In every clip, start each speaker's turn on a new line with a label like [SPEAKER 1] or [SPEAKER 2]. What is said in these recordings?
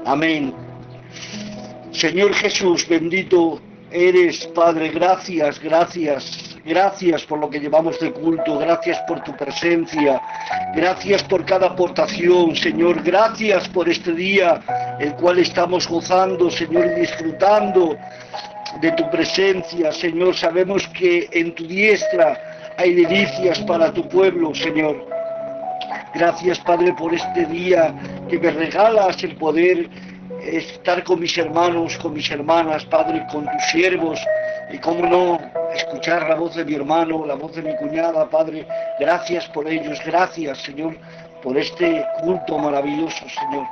[SPEAKER 1] Amén. Señor Jesús, bendito eres, Padre, gracias, gracias, gracias por lo que llevamos de culto, gracias por tu presencia, gracias por cada aportación, Señor, gracias por este día, el cual estamos gozando, Señor, y disfrutando de tu presencia, Señor. Sabemos que en tu diestra hay delicias para tu pueblo, Señor. Gracias, Padre, por este día que me regalas el poder estar con mis hermanos, con mis hermanas, Padre, con tus siervos, y cómo no, escuchar la voz de mi hermano, la voz de mi cuñada, Padre. Gracias por ellos, gracias, Señor, por este culto maravilloso, Señor.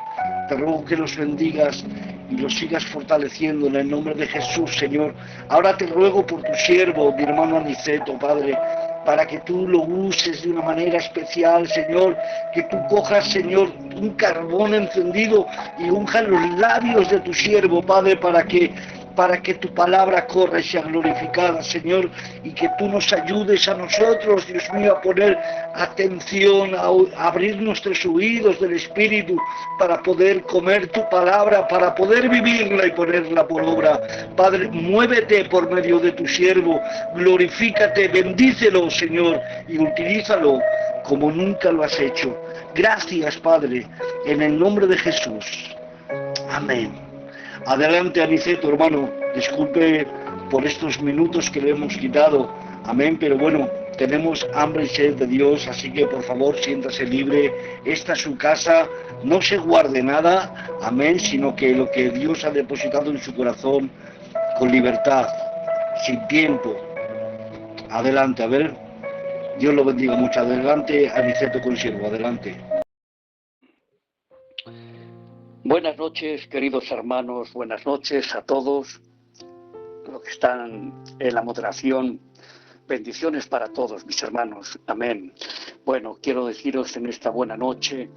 [SPEAKER 1] Te ruego que los bendigas y los sigas fortaleciendo en el nombre de Jesús, Señor. Ahora te ruego por tu siervo, mi hermano Aniceto, Padre, para que tú lo uses de una manera especial, Señor, que tú cojas, Señor, un carbón encendido y unjas los labios de tu siervo, Padre, para que tu palabra corra y sea glorificada, Señor, y que tú nos ayudes a nosotros, Dios mío, a poner atención, a abrir nuestros oídos del Espíritu para poder comer tu palabra, para poder vivirla y ponerla por obra. Padre, muévete por medio de tu siervo, glorifícate, bendícelo, Señor, y utilízalo como nunca lo has hecho. Gracias, Padre, en el nombre de Jesús. Amén. Adelante, Aniceto, hermano. Disculpe por estos minutos que le hemos quitado. Amén, pero bueno, tenemos hambre y sed de Dios, así que por favor siéntase libre. Esta es su casa, no se guarde nada, amén, sino que lo que Dios ha depositado en su corazón, con libertad, sin tiempo. Adelante, a ver, Dios lo bendiga mucho. Adelante, Aniceto Consiervo, adelante.
[SPEAKER 2] Buenas noches, queridos hermanos, buenas noches a todos los que están en la moderación. Bendiciones para todos, mis hermanos. Amén. Bueno, quiero deciros en esta buena noche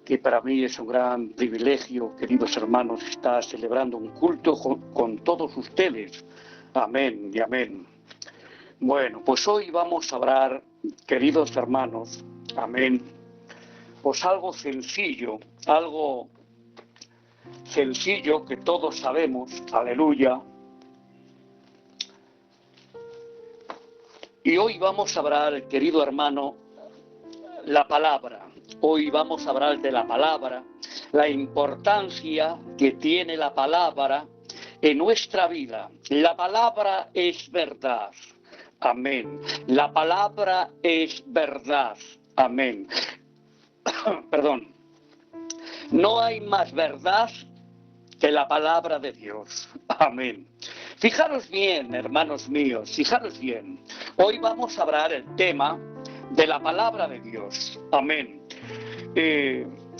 [SPEAKER 2] que para mí es un gran privilegio, queridos hermanos, estar celebrando un culto con todos ustedes. Amén y amén. Bueno, pues hoy vamos a hablar, queridos hermanos, amén, pues algo sencillo que todos sabemos, aleluya. Y hoy vamos a hablar, querido hermano, la palabra. Hoy vamos a hablar de la palabra, la importancia que tiene la palabra en nuestra vida. La palabra es verdad. Amén. La palabra es verdad. Amén. Perdón. No hay más verdad que la palabra de Dios. Amén. Fijaros bien, hermanos míos, fijaros bien. Hoy vamos a hablar el tema de la palabra de Dios. Amén.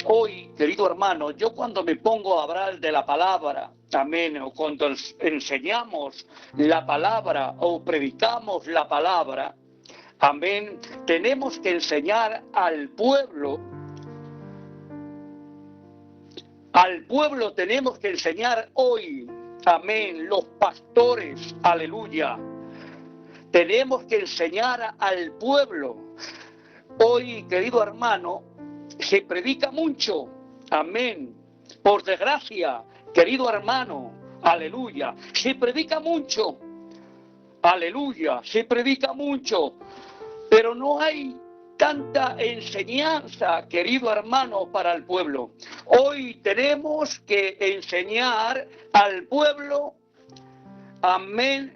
[SPEAKER 2] Hoy, querido hermano, yo cuando me pongo a hablar de la palabra, amén, o cuando enseñamos la palabra o predicamos la palabra, amén, tenemos que enseñar al pueblo. Al pueblo tenemos que enseñar hoy, amén, los pastores, aleluya. Tenemos que enseñar al pueblo. Hoy, querido hermano, se predica mucho, amén. Por desgracia, querido hermano, aleluya, se predica mucho, aleluya, se predica mucho, pero no hay tanta enseñanza, querido hermano, para el pueblo. Hoy tenemos que enseñar al pueblo, amén,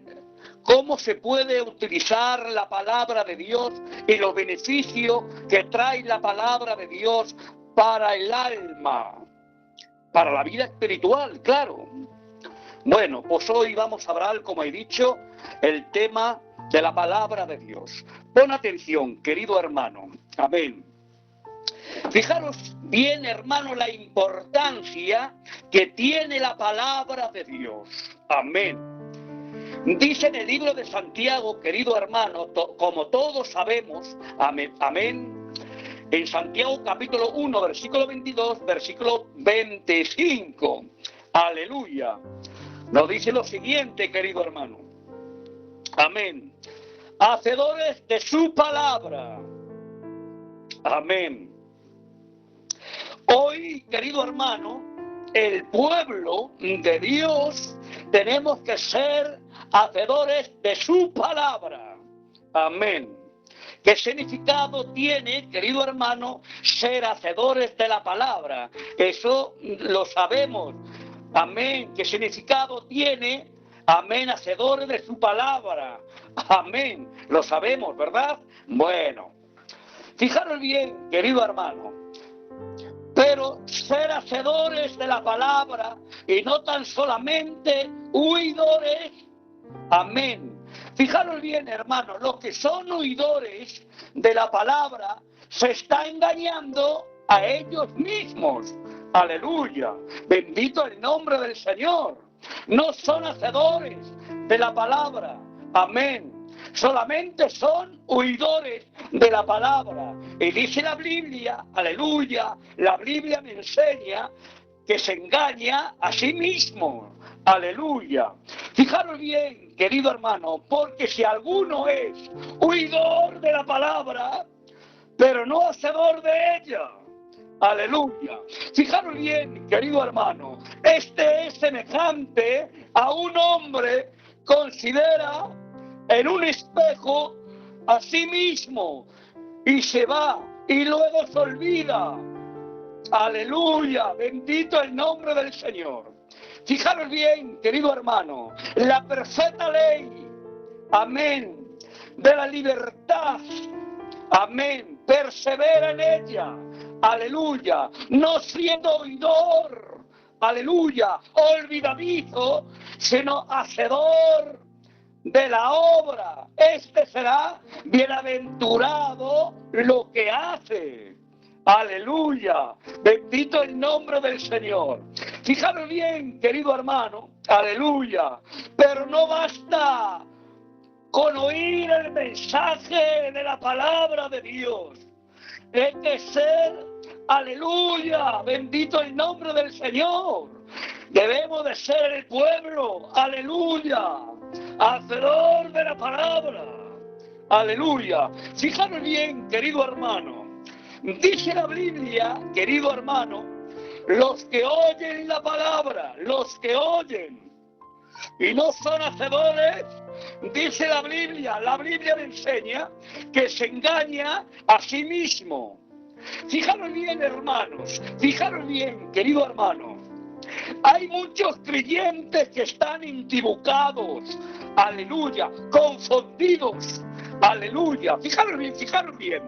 [SPEAKER 2] cómo se puede utilizar la palabra de Dios y los beneficios que trae la palabra de Dios para el alma, para la vida espiritual, claro. Bueno, pues hoy vamos a hablar, como he dicho, el tema de la palabra de Dios. Pon atención, querido hermano. Amén. Fijaros bien, hermano, la importancia que tiene la palabra de Dios. Amén. Dice en el libro de Santiago, querido hermano, como todos sabemos, amén, amén, en Santiago capítulo 1, versículo 22, versículo 25, aleluya, nos dice lo siguiente, querido hermano, amén, hacedores de su palabra, amén. Hoy, querido hermano, el pueblo de Dios tenemos que ser hacedores de su palabra. Amén. ¿Qué significado tiene, querido hermano, ser hacedores de la palabra? Eso lo sabemos. Amén. ¿Qué significado tiene? Amén, hacedores de su palabra. Amén. Lo sabemos, ¿verdad? Bueno, fijaros bien, querido hermano. Pero ser hacedores de la palabra y no tan solamente huidores. Amén. Fijaros bien, hermanos, los que son huidores de la palabra se están engañando a ellos mismos. Aleluya. Bendito el nombre del Señor. No son hacedores de la palabra. Amén. Solamente son huidores de la palabra. Y dice la Biblia, aleluya, la Biblia me enseña que se engaña a sí mismo. Aleluya. Fijaros bien, querido hermano, porque si alguno es huidor de la palabra, pero no hacedor de ella. Aleluya. Fijaros bien, querido hermano, este es semejante a un hombre considera en un espejo a sí mismo y se va y luego se olvida. Aleluya, bendito el nombre del Señor. Fijaros bien, querido hermano, la perfecta ley, amén, de la libertad, amén, persevera en ella, aleluya, no siendo oidor, aleluya, olvidadizo, sino hacedor de la obra. Este será bienaventurado lo que hace. Aleluya, bendito el nombre del Señor. Fijaros bien, querido hermano, aleluya, pero no basta con oír el mensaje de la palabra de Dios. Hay que ser, aleluya, bendito el nombre del Señor. Debemos de ser el pueblo, aleluya, hacedor de la palabra, aleluya. Fijaros bien, querido hermano, dice la Biblia, querido hermano, los que oyen la palabra, los que oyen y no son hacedores, dice la Biblia me enseña que se engaña a sí mismo. Fijaros bien, hermanos, fijaros bien, querido hermano, hay muchos creyentes que están equivocados, aleluya, confundidos, aleluya, fijaros bien,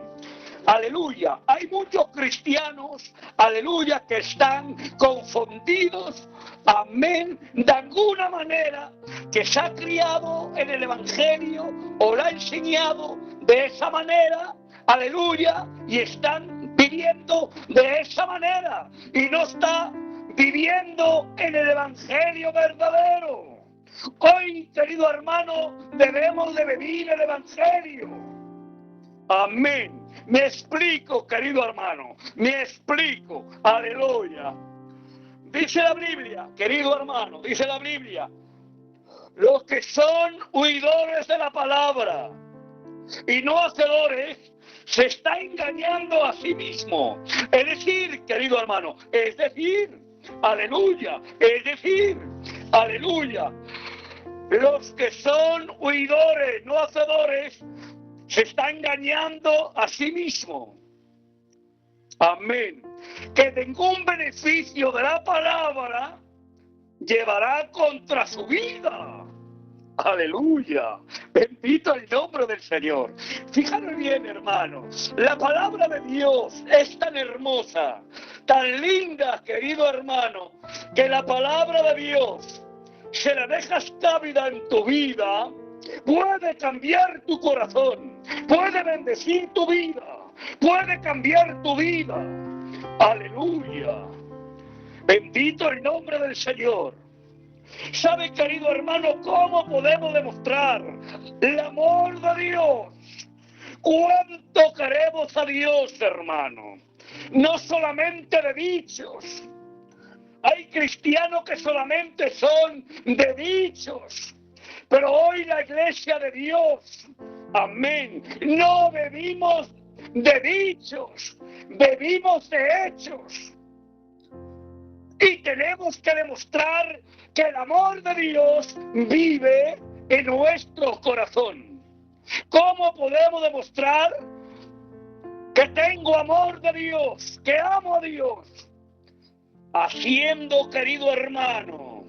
[SPEAKER 2] aleluya, hay muchos cristianos, aleluya, que están confundidos, amén, de alguna manera, que se ha criado en el Evangelio o la ha enseñado de esa manera, aleluya, y están viviendo de esa manera, y no está viviendo en el Evangelio verdadero. Hoy, querido hermano, debemos de vivir el Evangelio. Amén. Me explico, querido hermano, me explico. Aleluya. Dice la Biblia, querido hermano, dice la Biblia, los que son huidores de la palabra y no hacedores, se está engañando a sí mismo. Es decir, querido hermano, es decir, aleluya, es decir, aleluya, los que son huidores, no hacedores, se está engañando a sí mismo. Amén. Que ningún beneficio de la palabra llevará contra su vida. Aleluya. Bendito el nombre del Señor. Fijaros bien, hermanos. La palabra de Dios es tan hermosa, tan linda, querido hermano, que la palabra de Dios, si la dejas cálida en tu vida, puede cambiar tu corazón, puede bendecir tu vida, puede cambiar tu vida. Aleluya. Bendito el nombre del Señor. ¿Sabe, querido hermano, cómo podemos demostrar el amor de Dios? ¿Cuánto queremos a Dios, hermano? No solamente de dichos. Hay cristianos que solamente son de dichos. Pero hoy la iglesia de Dios, amén, no vivimos de dichos, vivimos de hechos. Y tenemos que demostrar que el amor de Dios vive en nuestro corazón. ¿Cómo podemos demostrar que tengo amor de Dios, que amo a Dios? Haciendo, querido hermano,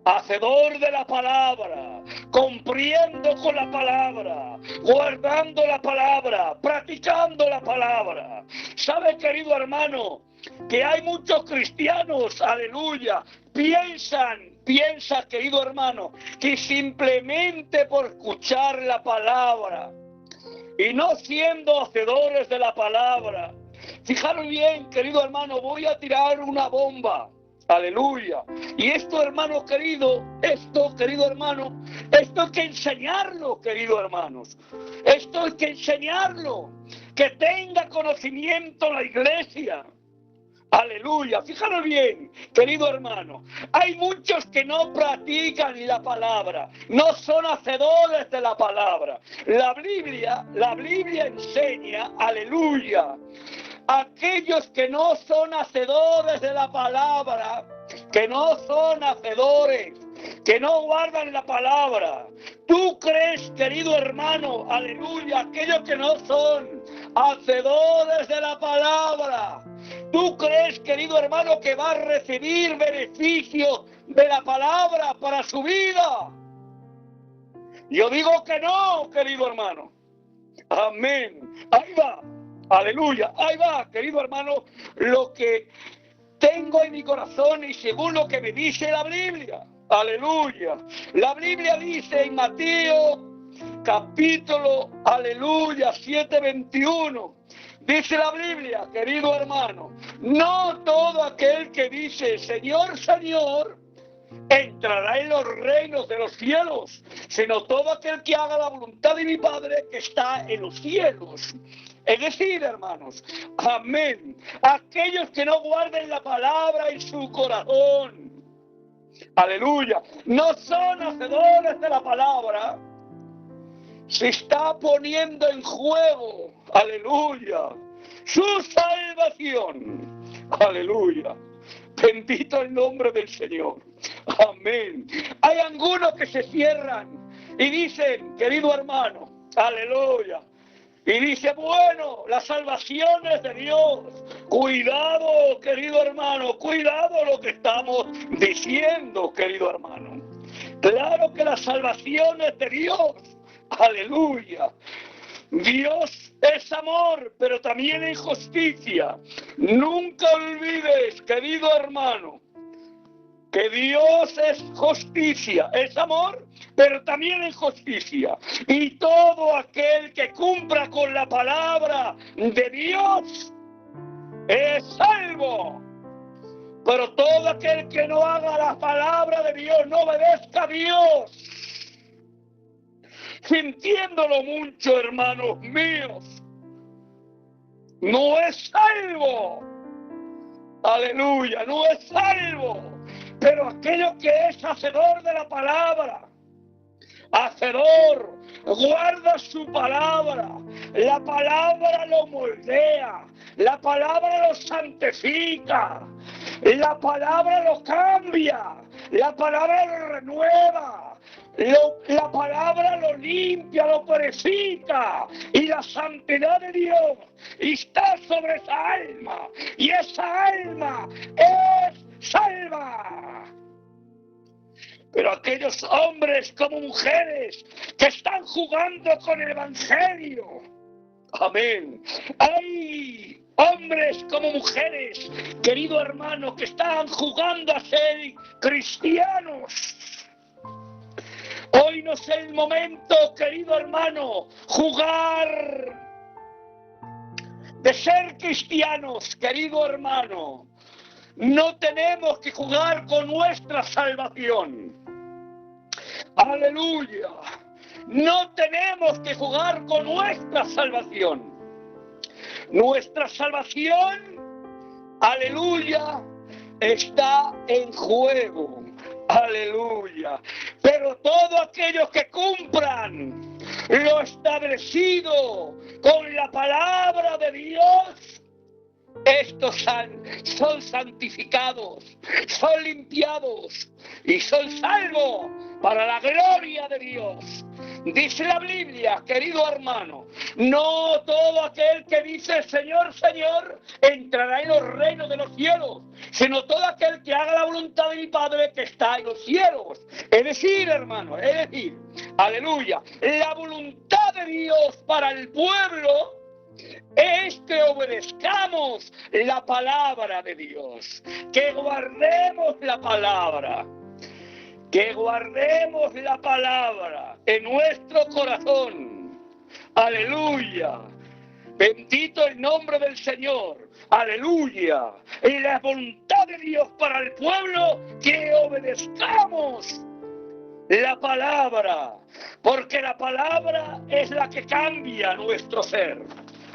[SPEAKER 2] hacedor de la palabra, cumpliendo con la palabra, guardando la palabra, practicando la palabra. ¿Sabe, querido hermano, que hay muchos cristianos, aleluya, piensa, querido hermano, que simplemente por escuchar la palabra y no siendo hacedores de la palabra? Fijaros bien, querido hermano, voy a tirar una bomba. Aleluya. Y esto, hermano querido, querido hermano, esto hay que enseñarlo, querido hermanos. Esto hay que enseñarlo. Que tenga conocimiento la iglesia. Aleluya. Fijaros bien, querido hermano. Hay muchos que no practican la palabra. No son hacedores de la palabra. La Biblia enseña, aleluya, aquellos que no son hacedores de la palabra, que no son hacedores, que no guardan la palabra. ¿Tú crees, querido hermano, aleluya, aquellos que no son hacedores de la palabra? ¿Tú crees, querido hermano, que va a recibir beneficios de la palabra para su vida? Yo digo que no, querido hermano. Amén. Ahí va. Aleluya, ahí va, querido hermano, lo que tengo en mi corazón y según lo que me dice la Biblia. Aleluya. La Biblia dice en Mateo capítulo, aleluya, 7:21. Dice la Biblia, querido hermano, no todo aquel que dice Señor, Señor, entrará en los reinos de los cielos, sino todo aquel que haga la voluntad de mi Padre que está en los cielos. Es decir, hermanos, amén, aquellos que no guarden la palabra en su corazón, aleluya, no son hacedores de la palabra, se está poniendo en juego, aleluya, su salvación, aleluya. Bendito el nombre del Señor. Amén. Hay algunos que se cierran y dicen, querido hermano, aleluya. Y dice, bueno, la salvación es de Dios. Cuidado, querido hermano, cuidado lo que estamos diciendo, querido hermano. Claro que la salvación es de Dios. Aleluya. Dios es amor, pero también es justicia. Nunca olvides, querido hermano, que Dios es justicia, es amor, pero también es justicia. Y todo aquel que cumpla con la palabra de Dios es salvo. Pero todo aquel que no haga la palabra de Dios, no obedezca a Dios, sintiéndolo mucho, hermanos míos, no es salvo. Aleluya, no es salvo. Pero aquello que es hacedor de la palabra, hacedor, guarda su palabra, la palabra lo moldea, la palabra lo santifica, la palabra lo cambia, la palabra lo renueva. La palabra lo limpia, lo purifica, y la santidad de Dios está sobre esa alma, y esa alma es salva. Pero aquellos hombres como mujeres que están jugando con el evangelio, amén, hay hombres como mujeres, querido hermano, que están jugando a ser cristianos. Hoy no es el momento, querido hermano, jugar de ser cristianos, querido hermano. No tenemos que jugar con nuestra salvación. Aleluya. No tenemos que jugar con nuestra salvación. Nuestra salvación, aleluya, está en juego. Aleluya. Pero todos aquellos que cumplan lo establecido con la palabra de Dios estos son santificados, son limpiados y son salvos para la gloria de Dios. Dice la Biblia, querido hermano, no todo aquel que dice Señor, Señor, entrará en los reinos de los cielos, sino todo aquel que haga la voluntad de mi Padre que está en los cielos. Es decir, hermano, es decir, aleluya, la voluntad de Dios para el pueblo es que obedezcamos la palabra de Dios, que guardemos la palabra. Que guardemos la palabra en nuestro corazón. Aleluya. Bendito el nombre del Señor. Aleluya. Y la voluntad de Dios para el pueblo, que obedezcamos la palabra. Porque la palabra es la que cambia nuestro ser.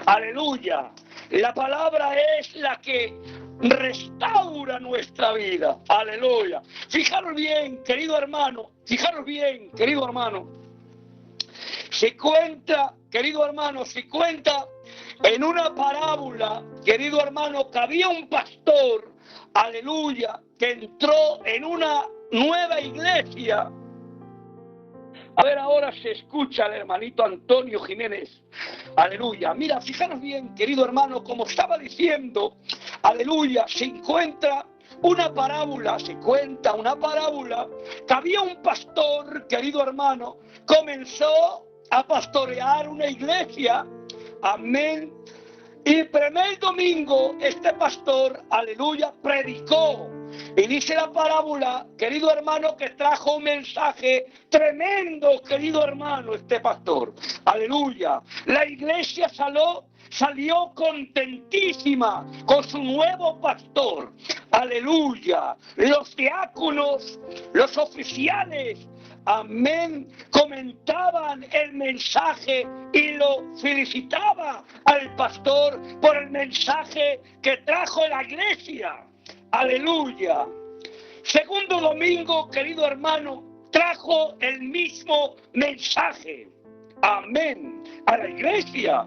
[SPEAKER 2] Aleluya. La palabra es la que restaura nuestra vida. Aleluya. Fijaros bien, querido hermano. Fijaros bien, querido hermano. Se cuenta, querido hermano, se cuenta en una parábola, querido hermano, que había un pastor, aleluya, que entró en una nueva iglesia. A ver, ahora se escucha al hermanito Antonio Jiménez. Aleluya. Mira, fijaros bien, querido hermano, como estaba diciendo, aleluya, se cuenta una parábola, que había un pastor, querido hermano, comenzó a pastorear una iglesia. Amén. Y el primer domingo, este pastor, aleluya, predicó. Y dice la parábola, querido hermano, que trajo un mensaje tremendo, querido hermano, este pastor. Aleluya. La iglesia salió contentísima con su nuevo pastor. Aleluya. Los diáconos, los oficiales, amén, comentaban el mensaje y lo felicitaba al pastor por el mensaje que trajo la iglesia. Aleluya. Segundo domingo, querido hermano, trajo el mismo mensaje. Amén. A la iglesia.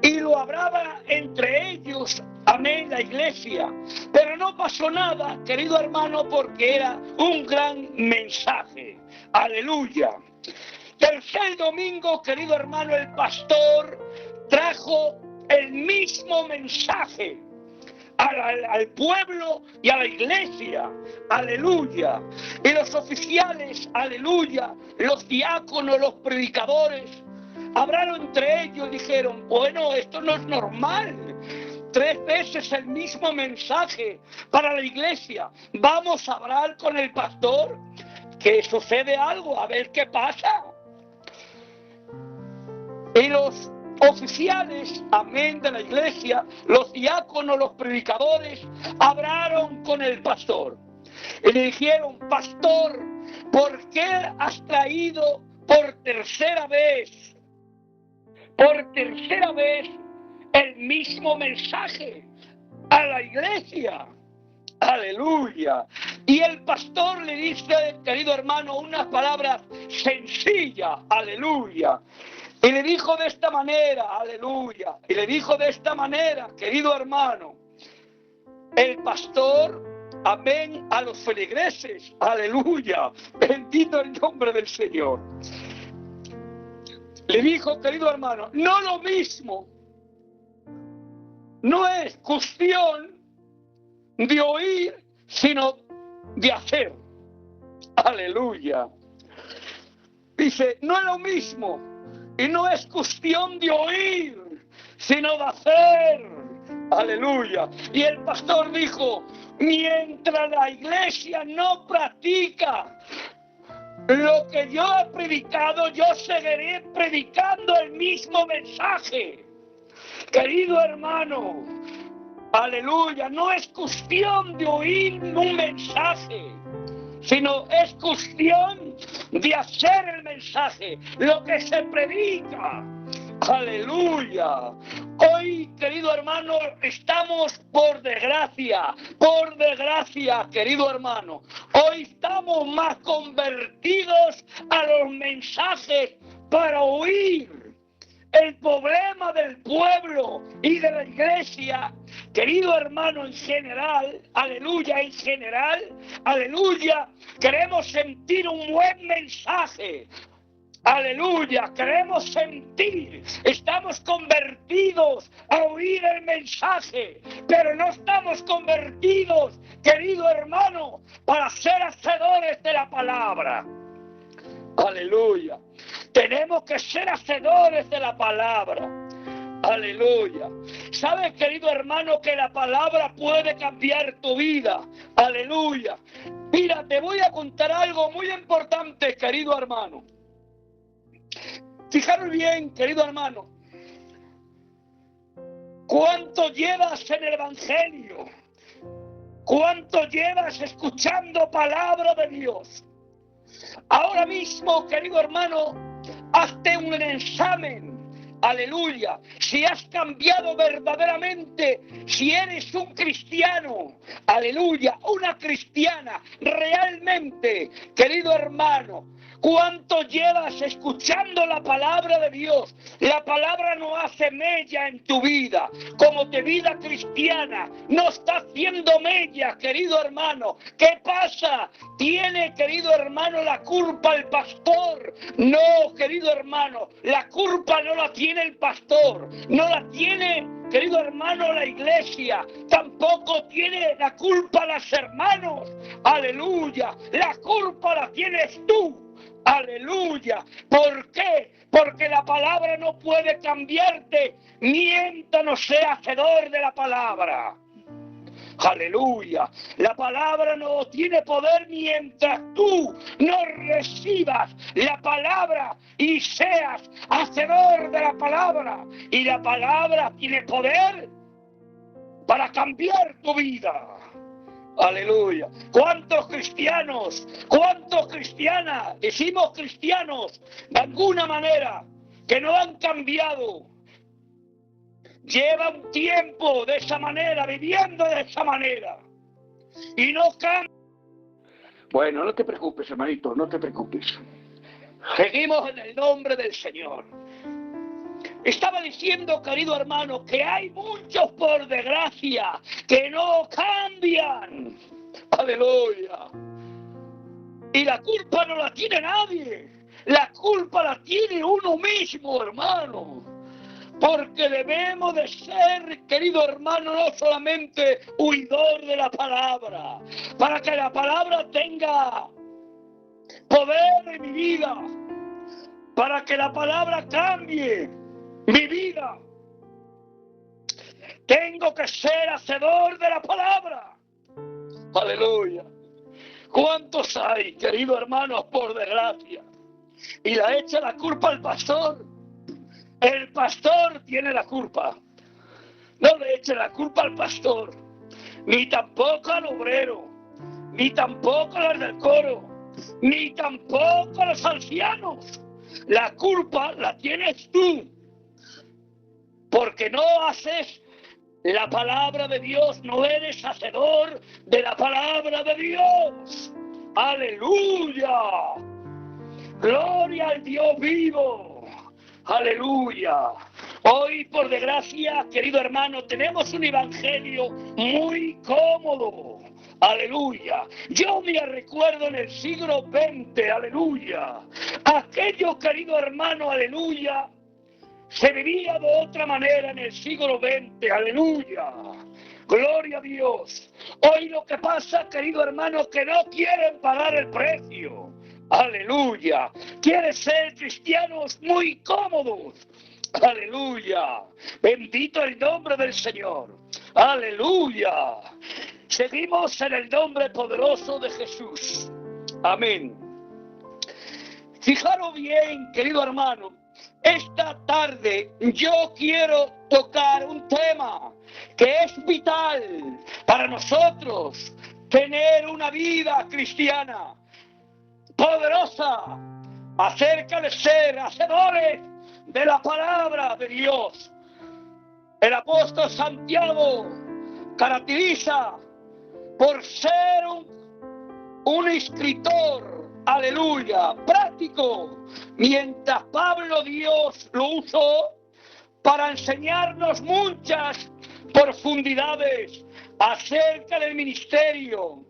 [SPEAKER 2] Y lo hablaba entre ellos. Amén, la iglesia. Pero no pasó nada, querido hermano, porque era un gran mensaje. Aleluya. Tercer domingo, querido hermano, el pastor trajo el mismo mensaje al pueblo y a la iglesia. Aleluya. Y los oficiales, aleluya, los diáconos, los predicadores, hablaron entre ellos y dijeron, bueno, esto no es normal. 3 veces el mismo mensaje para la iglesia. Vamos a hablar con el pastor, que sucede algo, a ver qué pasa. Y los oficiales, amén, de la iglesia, los diáconos, los predicadores, hablaron con el pastor. Y le dijeron, pastor, ¿por qué has traído por tercera vez el mismo mensaje a la iglesia? Aleluya. Y el pastor le dice, querido hermano, unas palabras sencillas. Aleluya. Y le dijo de esta manera, aleluya. Y le dijo de esta manera, querido hermano, el pastor, amén, a los feligreses, aleluya. Bendito el nombre del Señor. Le dijo, querido hermano, no lo mismo. No es cuestión de oír, sino de hacer. Aleluya. Dice, no es lo mismo. Y no es cuestión de oír, sino de hacer. Aleluya. Y el pastor dijo, mientras la iglesia no practica lo que yo he predicado, yo seguiré predicando el mismo mensaje. Querido hermano, aleluya, no es cuestión de oír un mensaje, sino es cuestión de hacer el mensaje, lo que se predica. Aleluya. Hoy, querido hermano, estamos por desgracia, querido hermano, hoy estamos más convertidos a los mensajes para oír. El problema del pueblo y de la iglesia querido hermano, en general, aleluya, en general, aleluya, queremos sentir un buen mensaje. Aleluya, queremos sentir, estamos convertidos a oír el mensaje, pero no estamos convertidos, querido hermano, para ser hacedores de la palabra. Aleluya, tenemos que ser hacedores de la palabra. Aleluya. ¿Sabes, querido hermano, que la palabra puede cambiar tu vida? Aleluya. Mira, te voy a contar algo muy importante, querido hermano. Fijaros bien, querido hermano, ¿cuánto llevas en el Evangelio? ¿Cuánto llevas escuchando palabra de Dios? Ahora mismo, querido hermano, hazte un examen. Aleluya, si has cambiado verdaderamente, si eres un cristiano, aleluya, una cristiana, realmente, querido hermano, ¿cuánto llevas escuchando la palabra de Dios? La palabra no hace mella en tu vida, como tu vida cristiana, no está haciendo mella, querido hermano. ¿Qué pasa? ¿Tiene, querido hermano, la culpa el pastor? No, querido hermano, la culpa no la tiene el pastor, no la tiene, querido hermano, la iglesia, tampoco tiene la culpa los hermanos. Aleluya, la culpa la tienes tú. Aleluya. ¿Por qué? Porque la palabra no puede cambiarte mientras no seas hacedor de la palabra. Aleluya. La palabra no tiene poder mientras tú no recibas la palabra y seas hacedor de la palabra. Y la palabra tiene poder para cambiar tu vida. Aleluya. ¿Cuántos cristianas, decimos cristianos, de alguna manera, que no han cambiado? Lleva un tiempo de esa manera, viviendo de esa manera, y no cambia. Bueno, no te preocupes, hermanito, no te preocupes. Seguimos en el nombre del Señor. Estaba diciendo, querido hermano, que hay muchos, por desgracia, que no cambian. Aleluya. Y la culpa no la tiene nadie. La culpa la tiene uno mismo, hermano. Porque debemos de ser, querido hermano, no solamente huidor de la palabra, para que la palabra tenga poder en mi vida, para que la palabra cambie mi vida. Tengo que ser hacedor de la palabra. Aleluya. ¿Cuántos hay, querido hermano, por desgracia? Y la echa la culpa al pastor. El pastor tiene la culpa. No le eche la culpa al pastor, ni tampoco al obrero, ni tampoco a los del coro, ni tampoco a los ancianos. La culpa la tienes tú, porque no haces la palabra de Dios, no eres hacedor de la palabra de Dios. ¡Aleluya! ¡Gloria al Dios vivo! ¡Aleluya! Hoy, por desgracia, querido hermano, tenemos un evangelio muy cómodo. ¡Aleluya! Yo me recuerdo en el siglo XX, ¡aleluya! Aquello, querido hermano, ¡aleluya!, se vivía de otra manera en el siglo XX, ¡aleluya! ¡Gloria a Dios! Hoy lo que pasa, querido hermano, que no quieren pagar el precio. ¡Aleluya! Quieren ser cristianos muy cómodos. ¡Aleluya! Bendito el nombre del Señor. ¡Aleluya! Seguimos en el nombre poderoso de Jesús. Amén. Fijaros bien, querido hermano, esta tarde yo quiero tocar un tema que es vital para nosotros, tener una vida cristiana poderosa, acerca de ser hacedores de la palabra de Dios. El apóstol Santiago caracteriza por ser un escritor, aleluya, práctico, mientras Pablo Dios lo usó para enseñarnos muchas profundidades acerca del ministerio,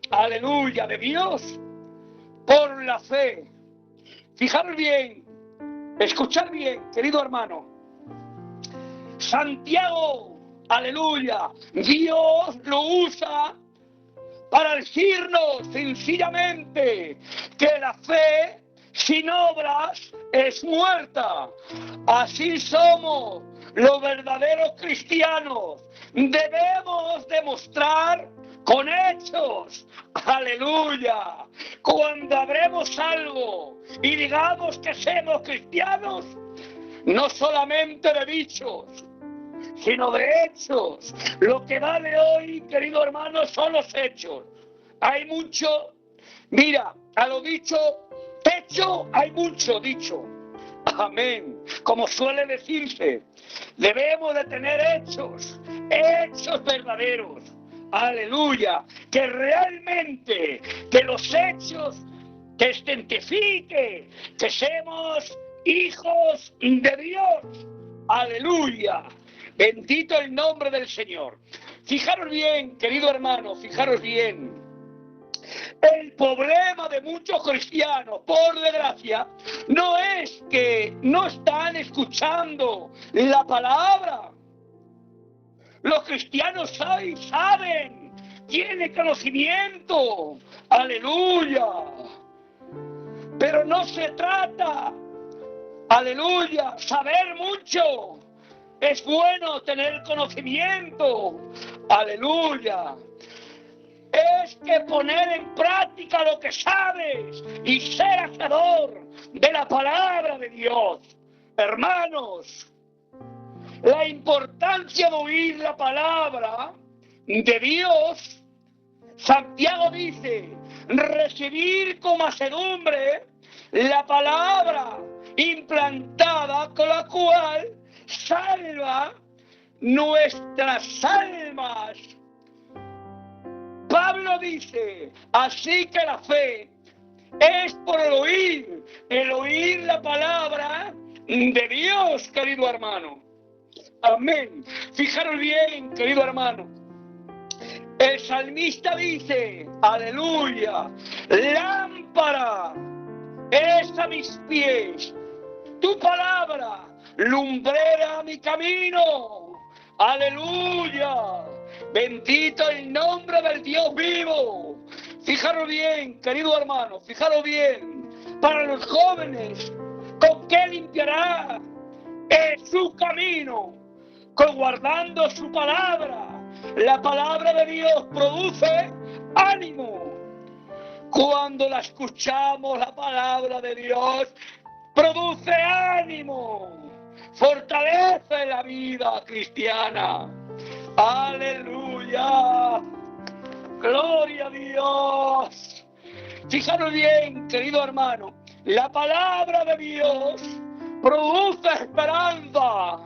[SPEAKER 2] aleluya, de Dios por la fe. Fijaros bien, escuchad bien, querido hermano. Santiago, aleluya, Dios lo usa para decirnos sencillamente que la fe sin obras es muerta. Así somos los verdaderos cristianos. Debemos demostrar con hechos, aleluya. Cuando hablemos algo y digamos que somos cristianos, no solamente de dichos, sino de hechos. Lo que vale hoy, querido hermano, son los hechos. Hay mucho, mira, a lo dicho, hecho, hay mucho dicho. Amén. Como suele decirse, debemos de tener hechos, hechos verdaderos. Aleluya. Que realmente, que los hechos testifiquen que somos hijos de Dios. Aleluya. Bendito el nombre del Señor. Fijaros bien, querido hermano, fijaros bien. El problema de muchos cristianos, por desgracia, no es que no están escuchando la palabra. Los cristianos saben, tienen conocimiento. Aleluya. Pero no se trata, aleluya, saber mucho. Es bueno tener conocimiento. Aleluya. Es que poner en práctica lo que sabes y ser hacedor de la palabra de Dios. Hermanos, la importancia de oír la palabra de Dios, Santiago dice, recibir con mansedumbre la palabra implantada con la cual salva nuestras almas. Pablo dice, así que la fe es por el oír la palabra de Dios, querido hermano. Amén. Fijaros bien, querido hermano. El salmista dice, aleluya, lámpara es a mis pies tu palabra, lumbrera a mi camino. Aleluya. Bendito el nombre del Dios vivo. Fijaros bien, querido hermano, fijaros bien. Para los jóvenes, ¿con qué limpiará su camino? Con guardando su palabra. La palabra de Dios produce ánimo. Cuando la escuchamos, la palabra de Dios produce ánimo. Fortalece la vida cristiana. Aleluya. Gloria a Dios. Fijaros bien, querido hermano, la palabra de Dios produce esperanza.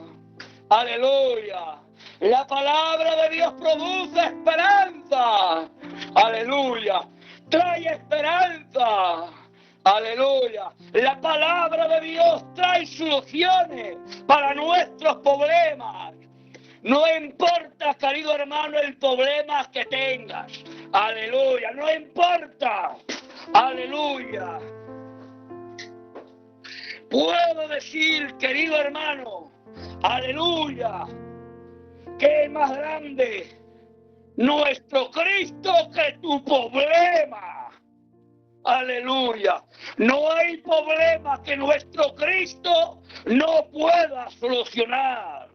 [SPEAKER 2] Aleluya. La palabra de Dios produce esperanza. Aleluya. Trae esperanza. Aleluya. La palabra de Dios trae soluciones para nuestros problemas. No importa, querido hermano, el problema que tengas. Aleluya. No importa. Aleluya. Puedo decir, querido hermano, aleluya, que es más grande nuestro Cristo que tu problema. Aleluya. No hay problema que nuestro Cristo no pueda solucionar.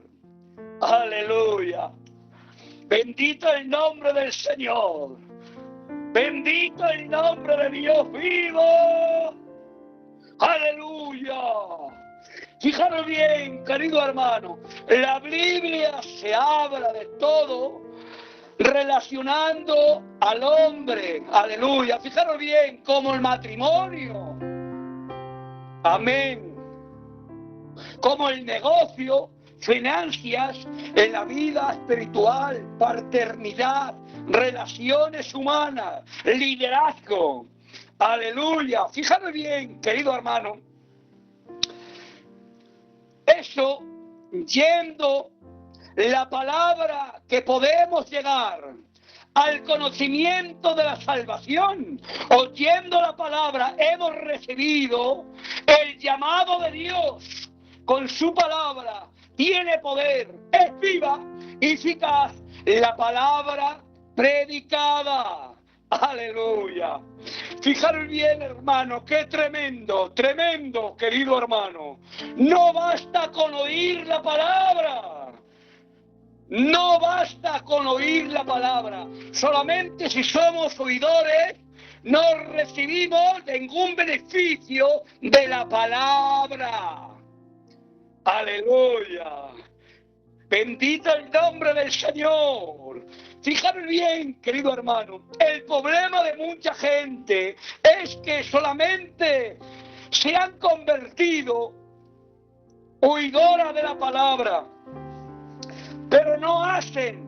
[SPEAKER 2] Aleluya. Bendito el nombre del Señor. Bendito el nombre de Dios vivo. Aleluya. Fijaros bien, querido hermano, la Biblia se habla de todo relacionando al hombre. Aleluya. Fijaros bien, como el matrimonio. Amén. Como el negocio, finanzas, en la vida espiritual, paternidad, relaciones humanas, liderazgo. Aleluya. Fijaros bien, querido hermano. Eso, yendo la palabra que podemos llegar al conocimiento de la salvación. Oyendo la palabra hemos recibido el llamado de Dios. Con su palabra tiene poder, es viva y eficaz la palabra predicada. Aleluya. Fijaros bien, hermano, qué tremendo, tremendo, querido hermano. No basta con oír la palabra. No basta con oír la palabra. Solamente si somos oidores no recibimos ningún beneficio de la palabra. Aleluya. Bendito el nombre del Señor. Fijaros bien, querido hermano, el problema de mucha gente es que solamente se han convertido oidoras de la palabra, pero no hacen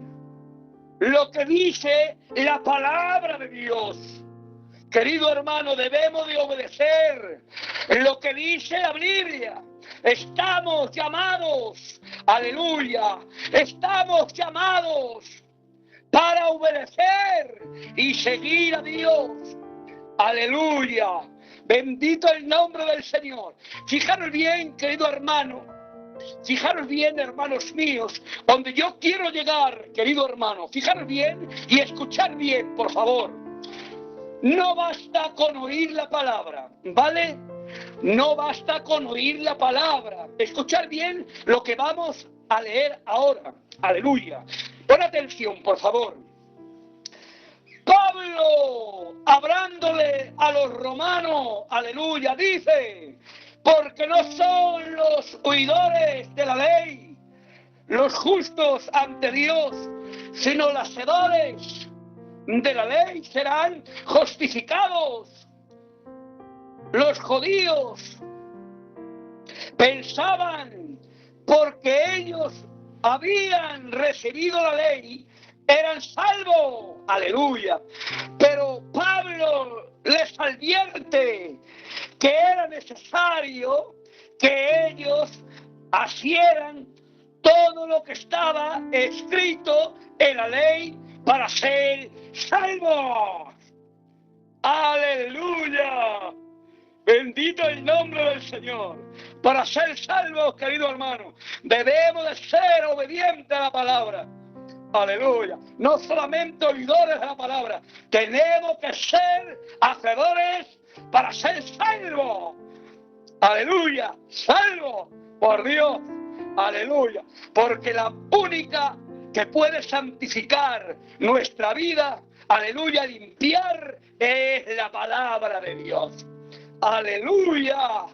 [SPEAKER 2] lo que dice la palabra de Dios. Querido hermano, debemos de obedecer lo que dice la Biblia. Estamos llamados, aleluya, estamos llamados para obedecer y seguir a Dios. Aleluya, bendito el nombre del Señor. Fijaros bien, querido hermano, fijaros bien, hermanos míos, donde yo quiero llegar, querido hermano. Fijaros bien y escuchar bien, por favor. No basta con oír la palabra, ¿vale? No basta con oír la palabra. Escuchar bien lo que vamos a leer ahora. Aleluya. Pon atención, por favor. Pablo, hablándole a los romanos, aleluya, dice: porque no son los oidores de la ley los justos ante Dios, sino los hacedores de la ley serán justificados. Los judíos pensaban, porque ellos habían recibido la ley, eran salvos. Aleluya. Pero Pablo les advierte que era necesario que ellos hicieran todo lo que estaba escrito en la ley para ser salvos. Aleluya. Bendito el nombre del Señor. Para ser salvos, querido hermano, debemos de ser obedientes a la palabra. Aleluya. No solamente oidores de la palabra, tenemos que ser hacedores para ser salvos. Aleluya. Salvos por Dios. Aleluya. Porque la única que puede santificar nuestra vida, aleluya, limpiar, es la palabra de Dios. Aleluya,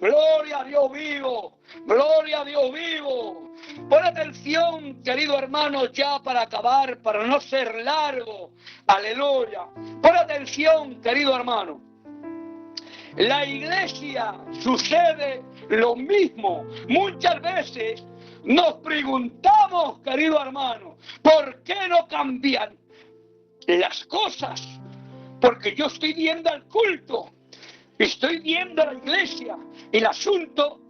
[SPEAKER 2] gloria a Dios vivo, gloria a Dios vivo. Pon atención, querido hermano, ya para acabar, para no ser largo. Aleluya. Pon atención, querido hermano. La iglesia sucede lo mismo. Muchas veces nos preguntamos, querido hermano, ¿por qué no cambian las cosas? Porque yo estoy viendo el culto. Estoy viendo la iglesia, el asunto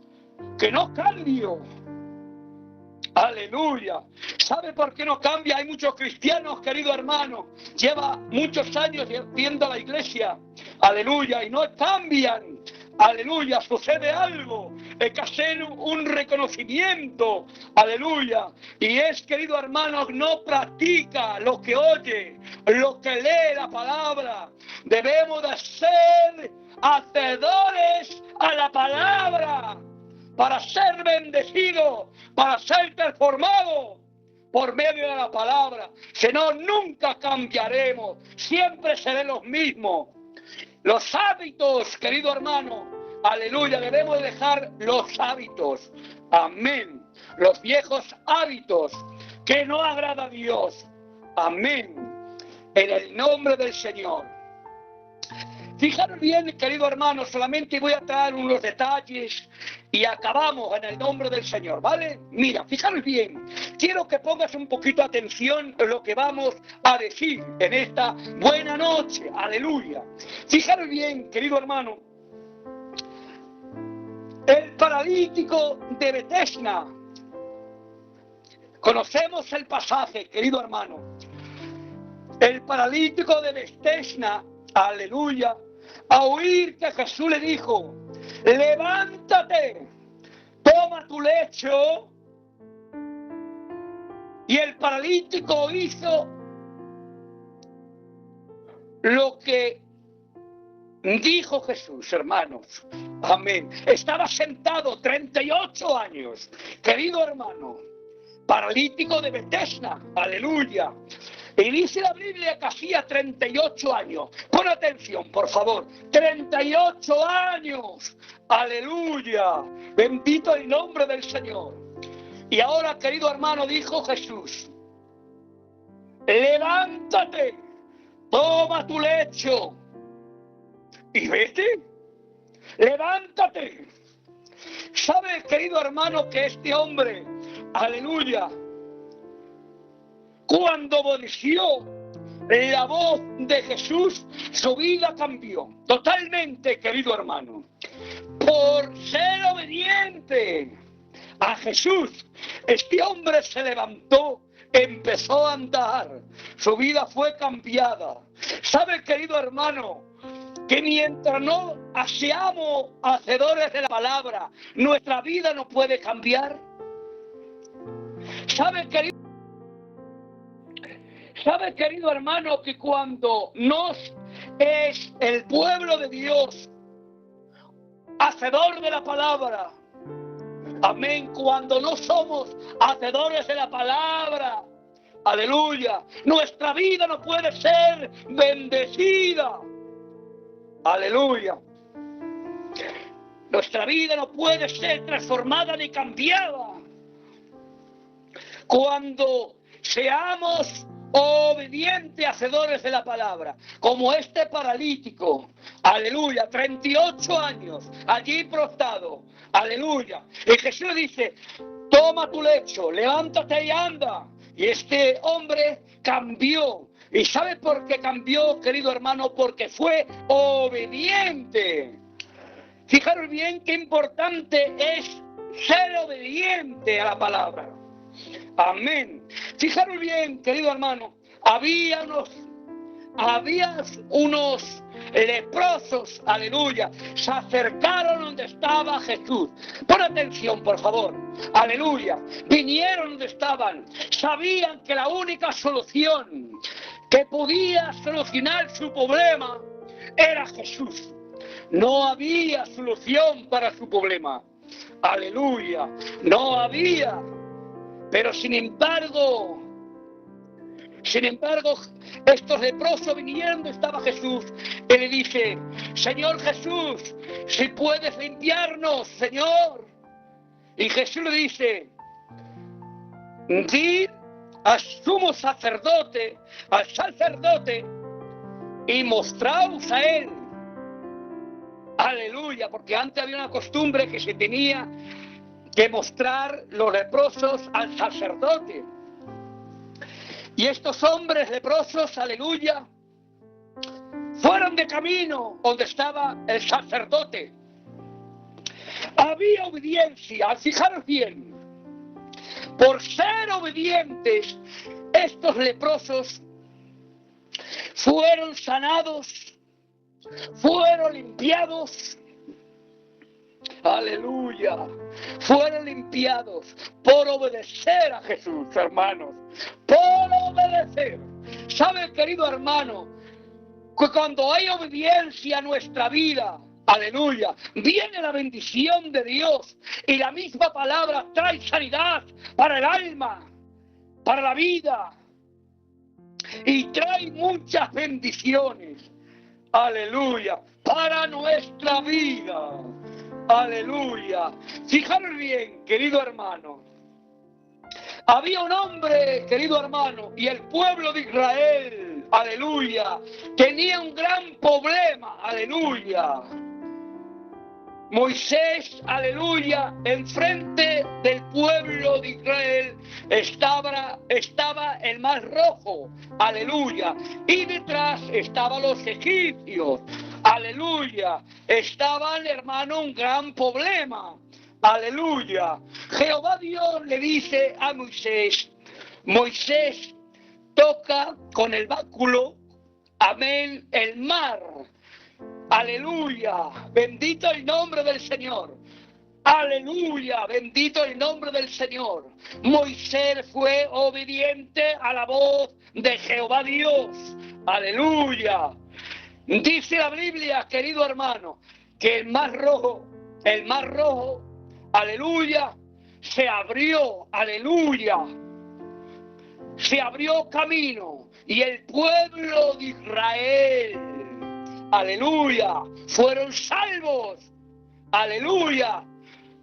[SPEAKER 2] que no cambio. Aleluya. ¿Sabe por qué no cambia? Hay muchos cristianos, querido hermano, lleva muchos años viendo la iglesia. Aleluya. Y no cambian. Aleluya. Sucede algo. Hay que hacer un reconocimiento. Aleluya. Y es, querido hermano, no practica lo que oye, lo que lee la palabra. Debemos de ser hacedores a la palabra para ser bendecidos, para ser transformados por medio de la palabra. Si no, nunca cambiaremos, siempre seremos los mismos. Los hábitos, querido hermano, aleluya, debemos dejar los hábitos, amén, los viejos hábitos que no agrada a Dios, amén, en el nombre del Señor. Fijaros bien, querido hermano, solamente voy a traer unos detalles y acabamos en el nombre del Señor, ¿vale? Mira, fijaros bien, quiero que pongas un poquito de atención a lo que vamos a decir en esta buena noche, aleluya. Fijaros bien, querido hermano, el paralítico de Betesda, Conocemos el pasaje, querido hermano. El paralítico de Betesda, aleluya, a oír que Jesús le dijo, levántate, toma tu lecho. Y el paralítico hizo lo que dijo Jesús, hermanos. Amén. Estaba sentado 38 años, querido hermano, paralítico de Betesda, aleluya. Y dice la Biblia que hacía 38 años. Pon atención, por favor. 38 años. Aleluya. Bendito el nombre del Señor. Y ahora, querido hermano, dijo Jesús, levántate, toma tu lecho y vete. Levántate. ¿Sabe, querido hermano, que este hombre, aleluya, cuando obedeció la voz de Jesús, su vida cambió totalmente, querido hermano? Por ser obediente a Jesús, este hombre se levantó, empezó a andar, su vida fue cambiada. ¿Sabe, querido hermano, que mientras no seamos hacedores de la palabra, nuestra vida no puede cambiar? ¿Sabe, querido hermano, que cuando nos es el pueblo de Dios hacedor de la palabra, amén, cuando no somos hacedores de la palabra, aleluya, nuestra vida no puede ser bendecida, aleluya, nuestra vida no puede ser transformada ni cambiada. Cuando seamos obedientes, hacedores de la palabra, como este paralítico, aleluya, 38 años, allí prostrado, aleluya, y Jesús dice, toma tu lecho, levántate y anda, y este hombre cambió. ¿Y sabe por qué cambió, querido hermano? Porque fue obediente. Fijaros bien qué importante es ser obediente a la palabra. Amén. Fijaros bien, querido hermano, había unos leprosos, aleluya, se acercaron donde estaba Jesús. Pon atención, por favor, aleluya. Vinieron donde estaban, sabían que la única solución que podía solucionar su problema era Jesús. No había solución para su problema, aleluya, no había. Pero sin embargo, estos leprosos vinieron, estaba Jesús, y le dice, Señor Jesús, si puedes limpiarnos, Señor. Y Jesús le dice, di al sumo sacerdote, y mostraos a él. Aleluya, porque antes había una costumbre que se tenía que mostrar los leprosos al sacerdote. Y estos hombres leprosos, aleluya, fueron de camino donde estaba el sacerdote. Había obediencia, fijaros bien. Por ser obedientes, estos leprosos fueron sanados, fueron limpiados. Aleluya, fueron limpiados por obedecer a Jesús, hermanos, por obedecer. ¿Sabe, querido hermano, que cuando hay obediencia a nuestra vida, aleluya, viene la bendición de Dios y la misma palabra trae sanidad para el alma, para la vida y trae muchas bendiciones, aleluya, para nuestra vida. Aleluya. Fijaros bien, querido hermano. Había un hombre, querido hermano, y el pueblo de Israel, aleluya, tenía un gran problema, aleluya. Moisés, aleluya, enfrente del pueblo de Israel estaba el mar rojo, aleluya, y detrás estaban los egipcios, aleluya, estaban, hermano, un gran problema, aleluya. Jehová Dios le dice a Moisés, Moisés toca con el báculo, amén, el mar. Aleluya, bendito el nombre del Señor. Aleluya, bendito el nombre del Señor. Moisés fue obediente a la voz de Jehová Dios. Aleluya. Dice la Biblia, querido hermano, que el mar rojo, aleluya, se abrió, aleluya. Se abrió camino y el pueblo de Israel, aleluya, fueron salvos, aleluya,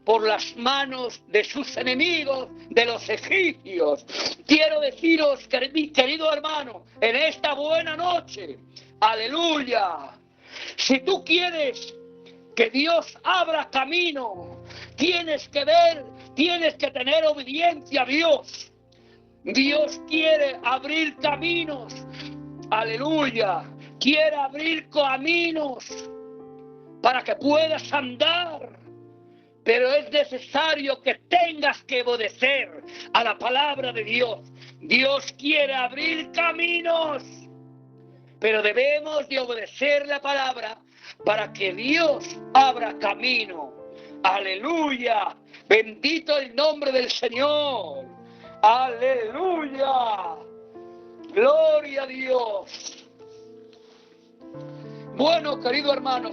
[SPEAKER 2] por las manos de sus enemigos, de los egipcios. Quiero deciros, querido hermano, en esta buena noche, aleluya, si tú quieres que Dios abra camino, tienes que tener obediencia a Dios. Dios quiere abrir caminos, aleluya, quiere abrir caminos para que puedas andar, pero es necesario que tengas que obedecer a la palabra de Dios. Dios quiere abrir caminos, pero debemos de obedecer la palabra para que Dios abra camino. Aleluya, bendito el nombre del Señor. Aleluya, gloria a Dios. Bueno, querido hermano,